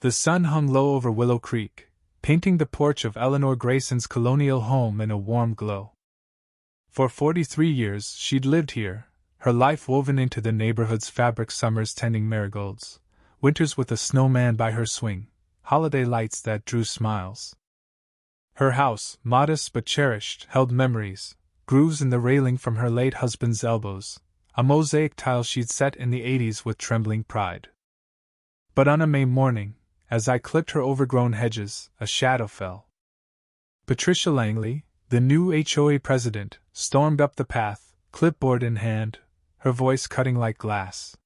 The sun hung low over Willow Creek, painting the porch of Eleanor Grayson's colonial home in a warm glow. For 43 years she'd lived here, her life woven into the neighborhood's fabric, summers tending marigolds, winters with a snowman by her swing, holiday lights that drew smiles. Her house, modest but cherished, held memories, grooves in the railing from her late husband's elbows, a mosaic tile she'd set in the 80s with trembling pride. But on a May morning, as I clipped her overgrown hedges, a shadow fell. Patricia Langley, the new HOA president, stormed up the path, clipboard in hand, her voice cutting like glass.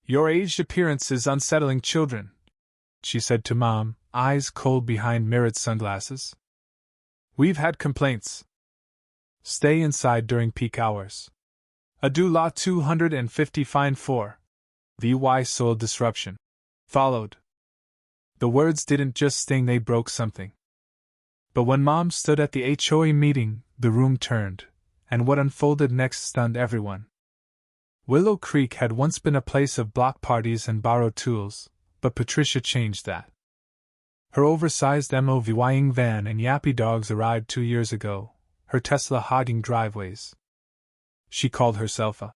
"Your aged appearance is unsettling children," she said to Mom, eyes cold behind mirrored sunglasses. "We've had complaints. Stay inside during peak hours. Ado Law 250 fine for VY soil disruption." Followed. The words didn't just sting, they broke something. But when Mom stood at the HOA meeting, the room turned, and what unfolded next stunned everyone. Willow Creek had once been a place of block parties and borrowed tools, but Patricia changed that. Her oversized MOVing van and yappy dogs arrived 2 years ago, her Tesla hogging driveways. She called herself a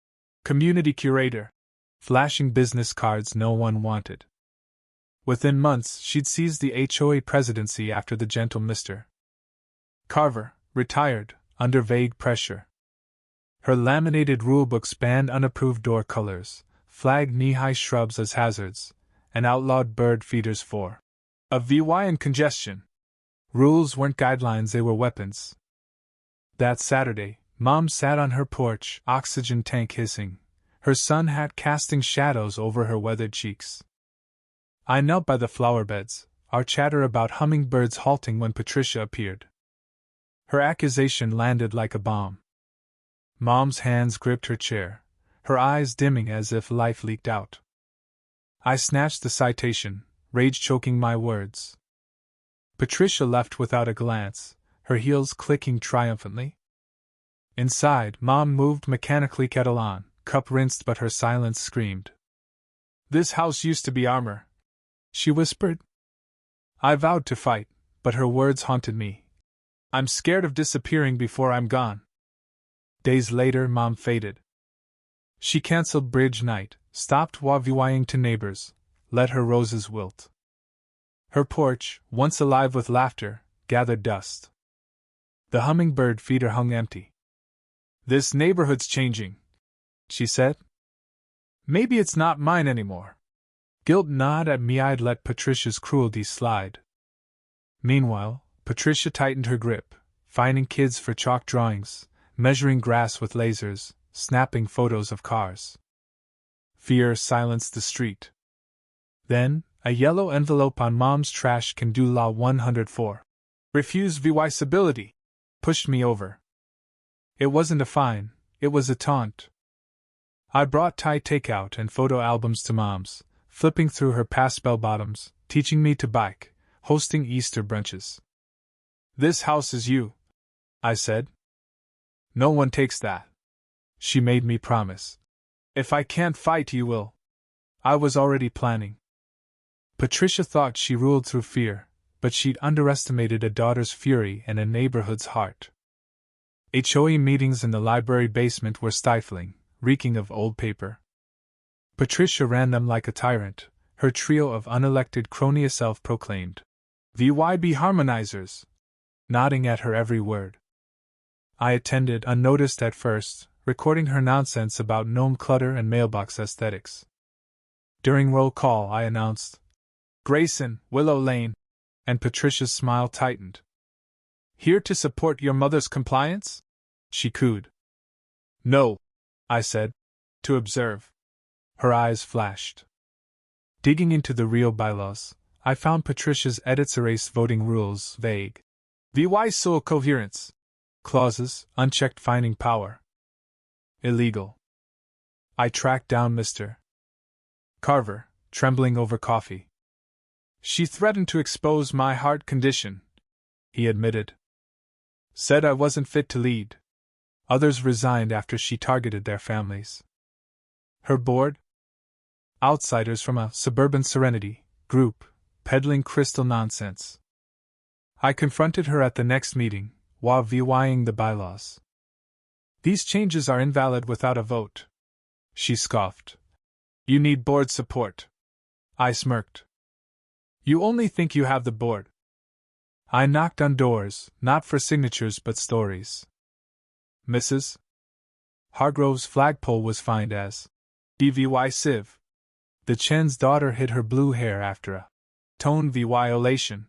community curator, flashing business cards no one wanted. Within months, she'd seized the HOA presidency after the gentle Mr. Carver retired, under vague pressure. Her laminated rulebook spanned unapproved door colors, flagged knee-high shrubs as hazards, and outlawed bird feeders for a VY and congestion. Rules weren't guidelines, they were weapons. That Saturday, Mom sat on her porch, oxygen tank hissing, her sun hat casting shadows over her weathered cheeks. I knelt by the flower beds, our chatter about hummingbirds halting when Patricia appeared. Her accusation landed like a bomb. Mom's hands gripped her chair, her eyes dimming as if life leaked out. I snatched the citation, rage choking my words. Patricia left without a glance, her heels clicking triumphantly. Inside, Mom moved mechanically, kettle on, cup rinsed, but her silence screamed. "This house used to be armor," she whispered. I vowed to fight, but her words haunted me. "I'm scared of disappearing before I'm gone." Days later, Mom faded. She canceled bridge night, stopped wavying to neighbors, let her roses wilt. Her porch, once alive with laughter, gathered dust. The hummingbird feeder hung empty. "This neighborhood's changing," she said. "Maybe it's not mine anymore." Guilt gnawed at me. I'd let Patricia's cruelty slide. Meanwhile, Patricia tightened her grip, finding kids for chalk drawings, measuring grass with lasers, snapping photos of cars. Fear silenced the street. Then, a yellow envelope on Mom's trash can do Law 104. Refuse VY-cibility. Pushed me over. It wasn't a fine, it was a taunt. I brought Thai takeout and photo albums to Mom's, flipping through her past bell-bottoms, teaching me to bike, hosting Easter brunches. "This house is you," I said. "No one takes that," she made me promise. "If I can't fight, you will." I was already planning. Patricia thought she ruled through fear, but she'd underestimated a daughter's fury and a neighborhood's heart. HOA meetings in the library basement were stifling, reeking of old paper. Patricia ran them like a tyrant, her trio of unelected crony self-proclaimed VYB harmonizers, nodding at her every word. I attended unnoticed at first, recording her nonsense about gnome clutter and mailbox aesthetics. During roll call I announced, "Grayson, Willow Lane," and Patricia's smile tightened. "Here to support your mother's compliance?" she cooed. "No," I said. "To observe." Her eyes flashed. Digging into the real bylaws, I found Patricia's edits erase voting rules vague. VY soil coherence clauses, unchecked fining power. Illegal. I tracked down Mr. Carver, trembling over coffee. "She threatened to expose my heart condition," he admitted. "Said I wasn't fit to lead." Others resigned after she targeted their families. Her board? Outsiders from a suburban serenity group, peddling crystal nonsense. I confronted her at the next meeting, while VYing the bylaws. These changes are invalid without a vote. She scoffed. You need board support. I smirked. You only think you have the board. I knocked on doors, not for signatures but stories. Mrs. Hargrove's flagpole was fined as DVY Civ. The Chen's daughter hid her blue hair after a tone violation.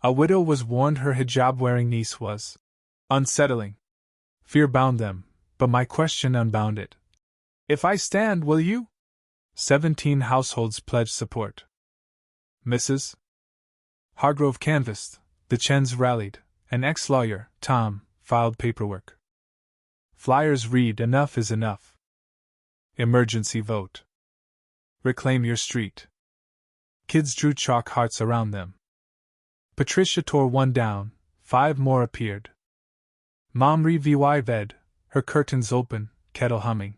A widow was warned her hijab-wearing niece was unsettling. Fear bound them, but my question unbound it. If I stand, will you? 17 households pledged support. Mrs. Hargrove canvassed, the Chens rallied, an ex-lawyer, Tom, filed paperwork. Flyers read enough is enough. Emergency vote. Reclaim your street. Kids drew chalk hearts around them. Patricia tore one down, 5 more appeared. Mom re-VY-ved, her curtains open, kettle humming.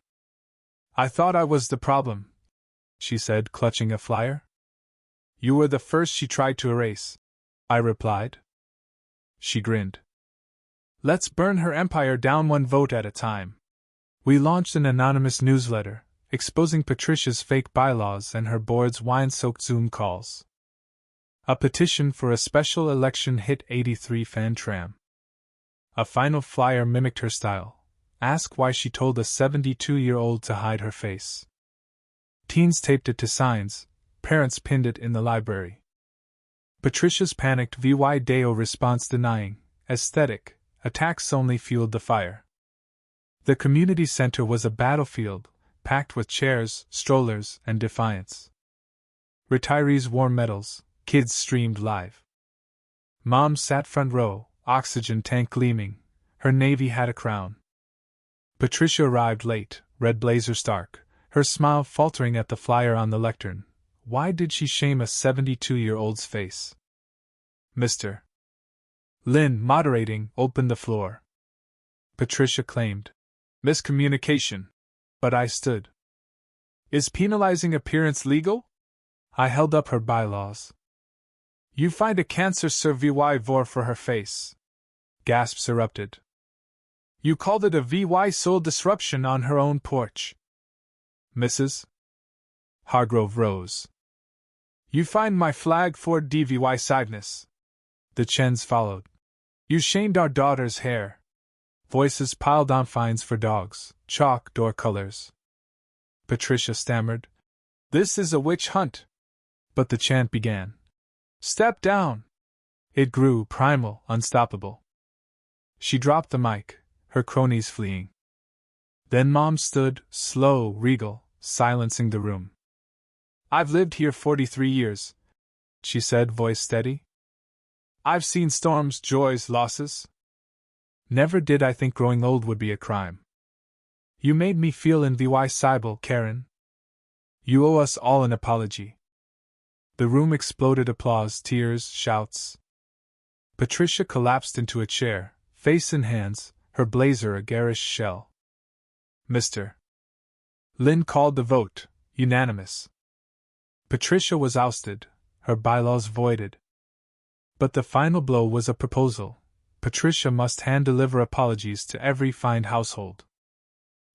I thought I was the problem, she said, clutching a flyer. You were the first she tried to erase, I replied. She grinned. Let's burn her empire down one vote at a time. We launched an anonymous newsletter, exposing Patricia's fake bylaws and her board's wine-soaked Zoom calls. A petition for a special election hit 83 fan tram. A final flyer mimicked her style. Ask why she told a 72-year-old to hide her face. Teens taped it to signs, parents pinned it in the library. Patricia's panicked VY Deo response denying, aesthetic, attacks only fueled the fire. The community center was a battlefield, packed with chairs, strollers, and defiance. Retirees wore medals, kids streamed live. Mom sat front row, oxygen tank gleaming, her navy had a crown. Patricia arrived late, red blazer stark, her smile faltering at the flyer on the lectern. Why did she shame a 72-year-old's face? Mr. Lynn, moderating, opened the floor. Patricia claimed miscommunication, but I stood. Is penalizing appearance legal? I held up her bylaws. You find a cancer VY vor for her face. Gasps erupted. You called it a VY soul disruption on her own porch. Mrs. Hargrove rose. You find my flag for DVY sideness. The Chens followed. You shamed our daughter's hair. Voices piled on fines for dogs, chalk door colors. Patricia stammered. This is a witch hunt. But the chant began. Step down. It grew primal, unstoppable. She dropped the mic, her cronies fleeing. Then Mom stood, slow, regal, silencing the room. I've lived here 43 years, she said, voice steady. I've seen storms, joys, losses. Never did I think growing old would be a crime. You made me feel in VY Cybele, Karen. You owe us all an apology. The room exploded, applause, tears, shouts. Patricia collapsed into a chair, face in hands, her blazer a garish shell. Mr. Lynn called the vote, unanimous. Patricia was ousted, her bylaws voided. But the final blow was a proposal. Patricia must hand-deliver apologies to every fined household.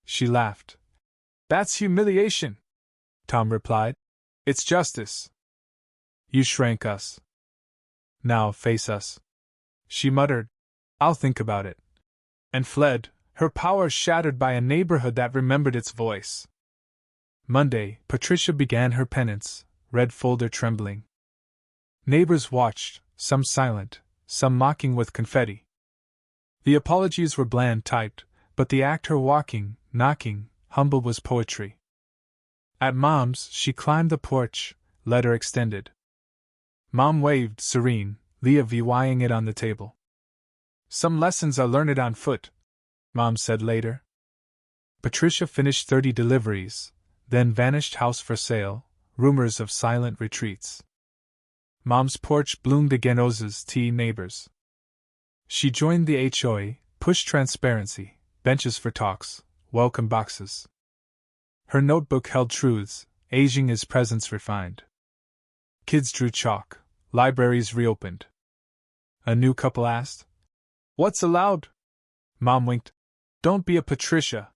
She laughed. That's humiliation, Tom replied. It's justice. You shrank us. Now face us. She muttered, I'll think about it. And fled, her power shattered by a neighborhood that remembered its voice. Monday, Patricia began her penance, red folder trembling. Neighbors watched, some silent, some mocking with confetti. The apologies were bland typed, but the act her walking, knocking, humble was poetry. At Mom's, she climbed the porch, letter extended. Mom waved, serene, Leah VYing it on the table. Some lessons are learned on foot, Mom said later. Patricia finished 30 deliveries, then vanished house for sale, rumors of silent retreats. Mom's porch bloomed again. Oz's tea neighbors. She joined the HOA, pushed transparency, benches for talks, welcome boxes. Her notebook held truths, aging is presence refined. Kids drew chalk, Libraries reopened. A new couple asked, "What's allowed?" Mom winked. "Don't be a Patricia."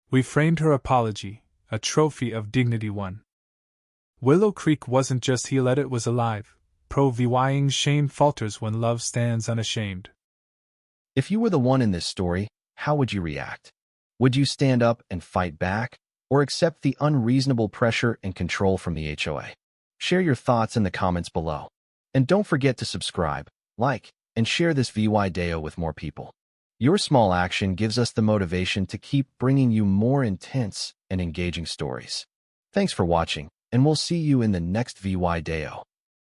We framed her apology, a trophy of dignity won. Willow Creek wasn't just healed, it was alive. Pro-vying shame falters when love stands unashamed. If you were the one in this story, how would you react? Would you stand up and fight back, or accept the unreasonable pressure and control from the HOA? Share your thoughts in the comments below. And don't forget to subscribe, like, and share this video with more people. Your small action gives us the motivation to keep bringing you more intense and engaging stories. Thanks for watching, and we'll see you in the next video.